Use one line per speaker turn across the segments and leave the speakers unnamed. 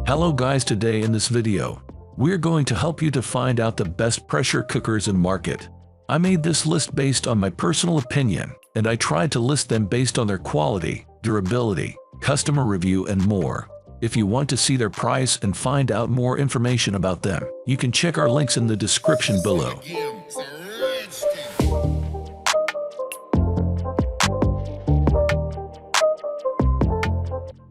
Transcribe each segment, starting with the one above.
Hello guys, today in this video, we're going to help you to find out the best pressure cookers in market. I made this list based on my personal opinion, and I tried to list them based on their quality, durability, customer review and more. If you want to see their price and find out more information about them, you can check our links in the description below.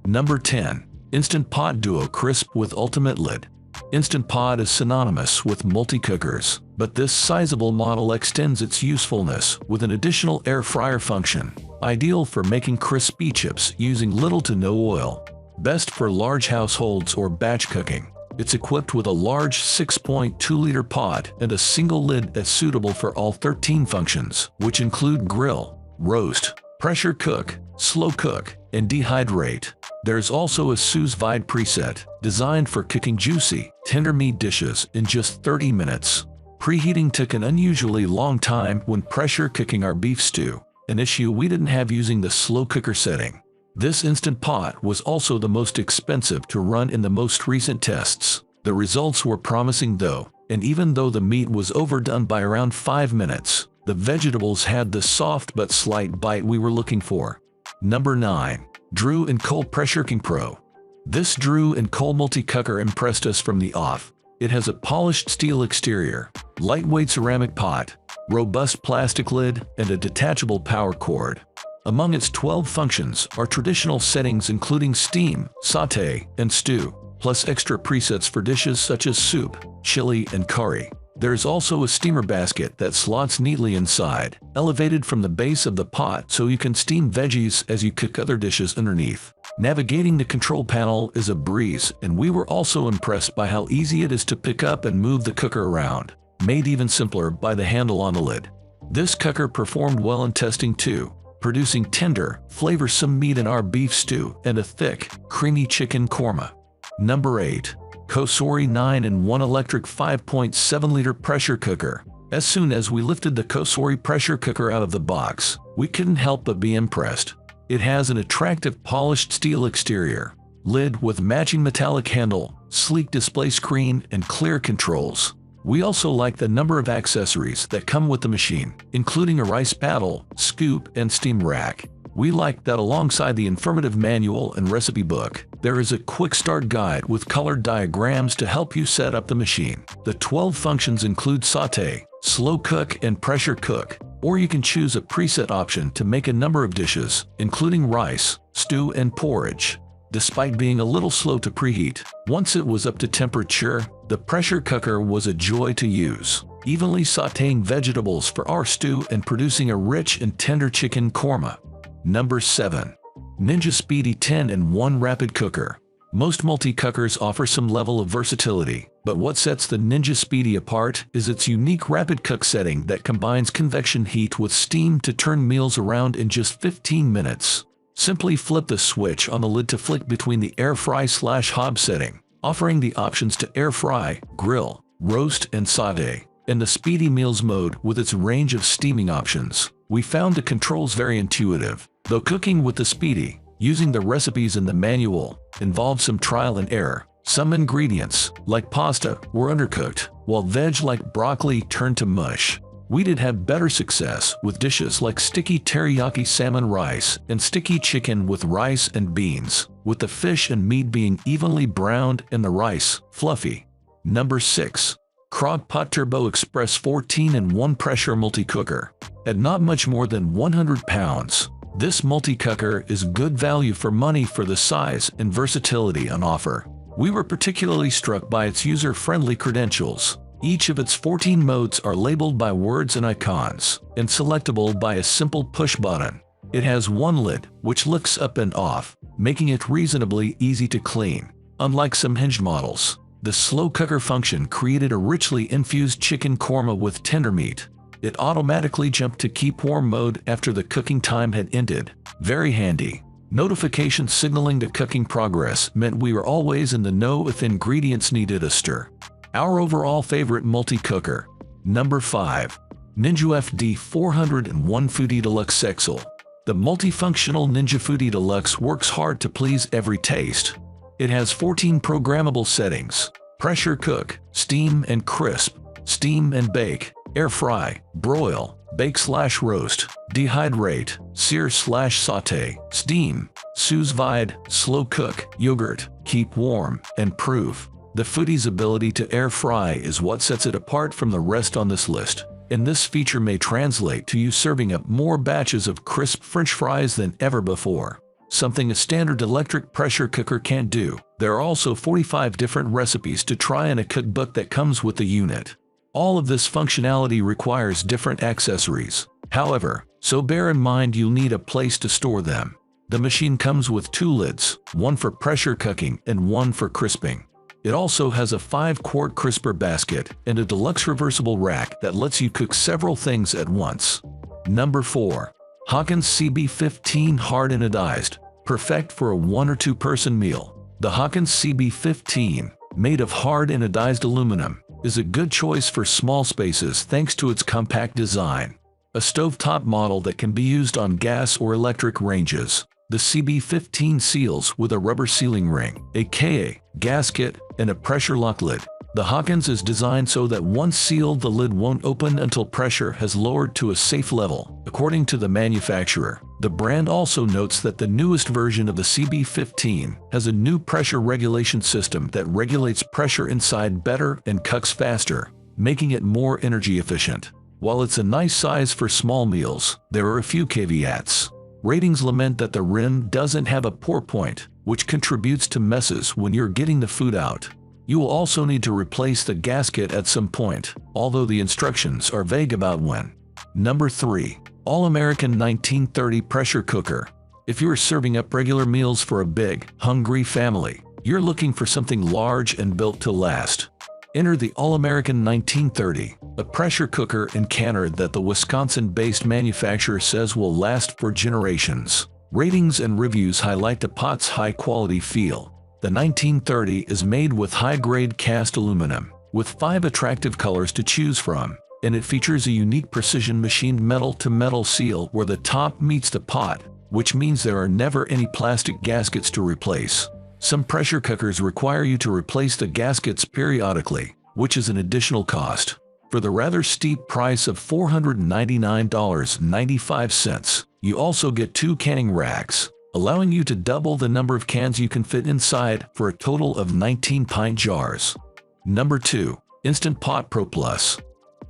Number 10. Instant Pot Duo Crisp with Ultimate Lid. Instant Pot is synonymous with multi-cookers, but this sizable model extends its usefulness with an additional air fryer function, ideal for making crispy chips using little to no oil. Best for large households or batch cooking. It's equipped with a large 6.2-liter pot and a single lid that's suitable for all 13 functions, which include grill, roast, pressure cook, slow cook, and dehydrate. There's also a sous vide preset, designed for cooking juicy, tender meat dishes in just 30 minutes. Preheating took an unusually long time when pressure cooking our beef stew, an issue we didn't have using the slow cooker setting. This Instant Pot was also the most expensive to run in the most recent tests. The results were promising though, and even though the meat was overdone by around 5 minutes, the vegetables had the soft but slight bite we were looking for. Number 9. Drew & Cole Pressure Cooking Pro. This Drew & Cole multi-cooker impressed us from the off. It has a polished steel exterior, lightweight ceramic pot, robust plastic lid, and a detachable power cord. Among its 12 functions are traditional settings including steam, sauté, and stew, plus extra presets for dishes such as soup, chili, and curry. There's also a steamer basket that slots neatly inside, elevated from the base of the pot so you can steam veggies as you cook other dishes underneath. Navigating the control panel is a breeze, and we were also impressed by how easy it is to pick up and move the cooker around, made even simpler by the handle on the lid. This cooker performed well in testing too, producing tender, flavorsome meat in our beef stew and a thick, creamy chicken korma. Number 8. Cosori 9-in-1 Electric 5.7-liter Pressure Cooker. As soon as we lifted the Cosori pressure cooker out of the box, we couldn't help but be impressed. It has an attractive polished steel exterior, lid with matching metallic handle, sleek display screen, and clear controls. We also like the number of accessories that come with the machine, including a rice paddle, scoop, and steam rack. We like that alongside the informative manual and recipe book, there is a quick start guide with colored diagrams to help you set up the machine. The 12 functions include sauté, slow cook, and pressure cook, or you can choose a preset option to make a number of dishes, including rice, stew, and porridge. Despite being a little slow to preheat, once it was up to temperature, the pressure cooker was a joy to use, evenly sautéing vegetables for our stew and producing a rich and tender chicken korma. Number 7. Ninja Speedy 10-in-1 Rapid Cooker. Most multi-cookers offer some level of versatility, but what sets the Ninja Speedy apart is its unique rapid cook setting that combines convection heat with steam to turn meals around in just 15 minutes. Simply flip the switch on the lid to flick between the air fry/hob setting, offering the options to air fry, grill, roast, and sauté, and the Speedy Meals mode with its range of steaming options. We found the controls very intuitive, though cooking with the Speedy, using the recipes in the manual, involved some trial and error. Some ingredients, like pasta, were undercooked, while veg like broccoli turned to mush. We did have better success with dishes like sticky teriyaki salmon rice and sticky chicken with rice and beans, with the fish and meat being evenly browned and the rice fluffy. Number 6. Crock-Pot Turbo Express 14-in-1 Pressure Multi-Cooker. At not much more than 100 pounds, this multi-cooker is good value for money for the size and versatility on offer. We were particularly struck by its user-friendly credentials. Each of its 14 modes are labeled by words and icons, and selectable by a simple push button. It has one lid, which lifts up and off, making it reasonably easy to clean. Unlike some hinged models, the slow cooker function created a richly infused chicken korma with tender meat. It automatically jumped to keep warm mode after the cooking time had ended. Very handy. Notifications signaling the cooking progress meant we were always in the know if ingredients needed a stir. Our overall favorite multi-cooker. Number 5. Ninja FD 401 Foodie Deluxe XL. The multifunctional Ninja Foodie Deluxe works hard to please every taste. It has 14 programmable settings: pressure cook, steam and crisp, steam and bake, air fry, broil, bake/roast, dehydrate, sear/saute, steam, sous vide, slow cook, yogurt, keep warm, and proof. The Foodie's ability to air fry is what sets it apart from the rest on this list, and this feature may translate to you serving up more batches of crisp French fries than ever before. Something a standard electric pressure cooker can't do. There are also 45 different recipes to try in a cookbook that comes with the unit. All of this functionality requires different accessories, however, so bear in mind you'll need a place to store them. The machine comes with 2 lids, one for pressure cooking and one for crisping. It also has a 5-quart crisper basket and a deluxe reversible rack that lets you cook several things at once. Number 4. Hawkins CB15 Hard Anodized, perfect for a 1 or 2 person meal. The Hawkins CB15, made of hard anodized aluminum, is a good choice for small spaces thanks to its compact design. A stovetop model that can be used on gas or electric ranges, the CB15 seals with a rubber sealing ring, aka gasket, and a pressure lock lid. The Hawkins is designed so that once sealed, the lid won't open until pressure has lowered to a safe level, according to the manufacturer. The brand also notes that the newest version of the CB15 has a new pressure regulation system that regulates pressure inside better and cooks faster, making it more energy efficient. While it's a nice size for small meals, there are a few caveats. Ratings lament that the rim doesn't have a pour point, which contributes to messes when you're getting the food out. You will also need to replace the gasket at some point, although the instructions are vague about when. Number 3. All-American 1930 Pressure Cooker. If you're serving up regular meals for a big, hungry family, you're looking for something large and built to last. Enter the All-American 1930, a pressure cooker and canner that the Wisconsin-based manufacturer says will last for generations. Ratings and reviews highlight the pot's high-quality feel. The 1930 is made with high-grade cast aluminum, with 5 attractive colors to choose from, and it features a unique precision machined metal-to-metal seal where the top meets the pot, which means there are never any plastic gaskets to replace. Some pressure cookers require you to replace the gaskets periodically, which is an additional cost. For the rather steep price of $499.95, you also get 2 canning racks, allowing you to double the number of cans you can fit inside for a total of 19 pint jars. Number 2. Instant Pot Pro Plus.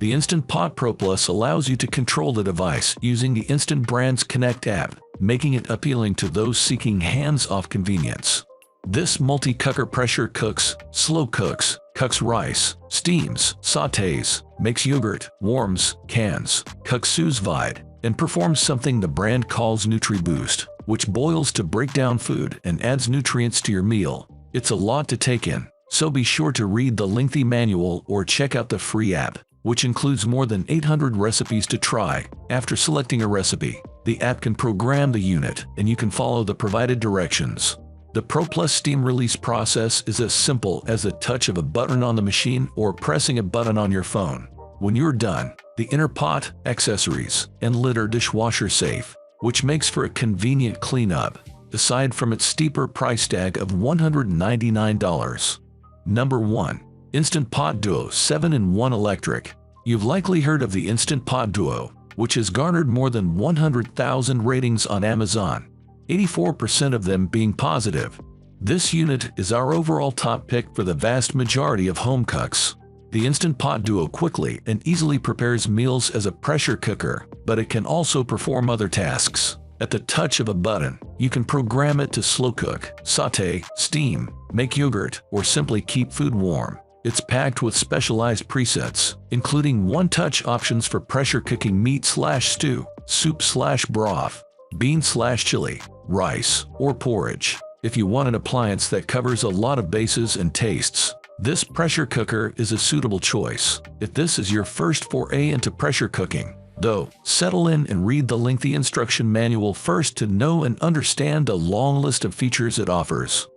The Instant Pot Pro Plus allows you to control the device using the Instant Brands Connect app, making it appealing to those seeking hands-off convenience. This multi-cooker pressure cooks, slow cooks, cooks rice, steams, sautés, makes yogurt, warms, cans, cooks sous vide, and performs something the brand calls NutriBoost, which boils to break down food and adds nutrients to your meal. It's a lot to take in, so be sure to read the lengthy manual or check out the free app, which includes more than 800 recipes to try. After selecting a recipe, the app can program the unit and you can follow the provided directions. The Pro Plus steam release process is as simple as the touch of a button on the machine or pressing a button on your phone. When you're done, the inner pot, accessories, and lid are dishwasher safe, which makes for a convenient cleanup, aside from its steeper price tag of $199. Number 1. Instant Pot Duo 7-in-1 Electric. You've likely heard of the Instant Pot Duo, which has garnered more than 100,000 ratings on Amazon, 84% of them being positive. This unit is our overall top pick for the vast majority of home cooks. The Instant Pot Duo quickly and easily prepares meals as a pressure cooker, but it can also perform other tasks. At the touch of a button, you can program it to slow cook, sauté, steam, make yogurt, or simply keep food warm. It's packed with specialized presets, including one-touch options for pressure cooking meat/stew, soup/broth, bean/chili, rice, or porridge. If you want an appliance that covers a lot of bases and tastes, this pressure cooker is a suitable choice. If this is your first foray into pressure cooking, though, settle in and read the lengthy instruction manual first to know and understand the long list of features it offers.